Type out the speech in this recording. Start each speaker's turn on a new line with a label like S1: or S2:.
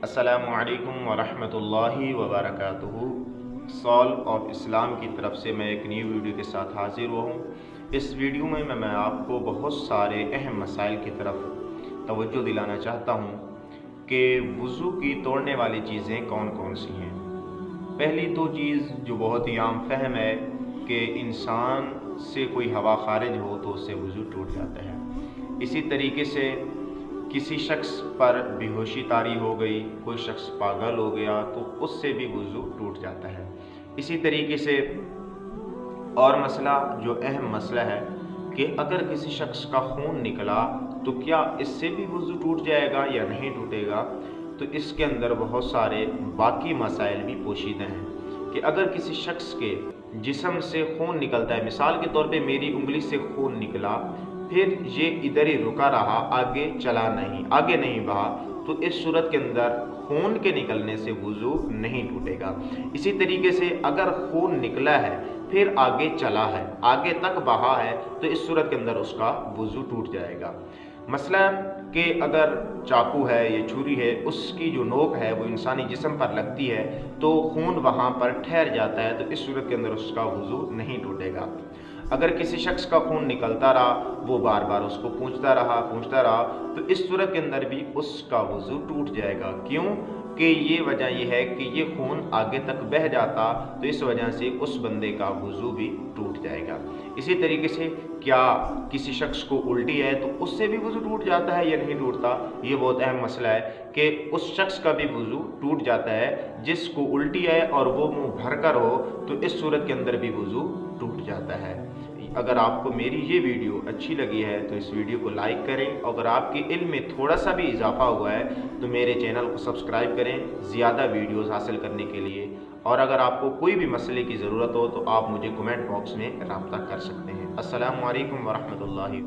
S1: अस्सलामु अलैकुम वरहमतुल्लाहि वबरकातुहू। सॉल्व ऑफ इस्लाम की तरफ से मैं एक न्यू वीडियो के साथ हाजिर हुआ हूँ। इस वीडियो में मैं आपको बहुत सारे अहम मसाइल की तरफ तवज्जो दिलाना चाहता हूँ कि वज़ू की तोड़ने वाली चीज़ें कौन कौन सी हैं। पहली तो चीज़ जो बहुत ही आम फहम है कि इंसान से कोई हवा खारिज हो तो उससे वज़ू टूट जाता है। इसी तरीके से किसी शख्स पर बेहोशी तारी हो गई, कोई शख्स पागल हो गया तो उससे भी वज़ू टूट जाता है। इसी तरीके से और मसला जो अहम मसला है कि अगर किसी शख्स का खून निकला तो क्या इससे भी वज़ू टूट जाएगा या नहीं टूटेगा। तो इसके अंदर बहुत सारे बाकी मसाइल भी पोशीदा हैं कि अगर किसी शख्स के जिस्म से खून निकलता है, मिसाल के तौर पे मेरी उंगली से खून निकला, फिर ये इधर ही रुका रहा, आगे नहीं बहा, तो इस सूरत के अंदर खून के निकलने से वज़ू नहीं टूटेगा। इसी तरीके से अगर खून निकला है फिर आगे चला है, आगे तक बहा है, तो इस सूरत के अंदर उसका वज़ू टूट जाएगा। मसला कि अगर चाकू है या छुरी है, उसकी जो नोक है वो इंसानी जिस्म पर लगती है तो खून वहाँ पर ठहर जाता है, तो इस सूरत के अंदर उसका वज़ू नहीं टूटेगा। अगर किसी शख्स का खून निकलता रहा, वो बार बार उसको पूछता रहा, तो इस सूरत के अंदर भी उसका वज़ू टूट जाएगा। क्यों कि ये वजह यह है कि ये खून आगे तक बह जाता, तो इस वजह से उस बंदे का वज़ू भी टूट जाएगा। इसी तरीके से क्या किसी शख्स को उल्टी है तो उससे भी वज़ू टूट जाता है या नहीं टूटता, ये बहुत अहम मसला है कि उस शख्स का भी वज़ू टूट जाता है जिसको उल्टी है और वो मुँह भर कर हो, तो इस सूरत के अंदर भी वज़ू टूट जाता है। अगर आपको मेरी ये वीडियो अच्छी लगी है तो इस वीडियो को लाइक करें। अगर आपके इल्म में थोड़ा सा भी इजाफा हुआ है तो मेरे चैनल को सब्सक्राइब करें ज़्यादा वीडियोस हासिल करने के लिए। और अगर आपको कोई भी मसले की ज़रूरत हो तो आप मुझे कमेंट बॉक्स में रब्ता कर सकते हैं। अस्सलामु अलैकुम वरहमतुल्लाहि।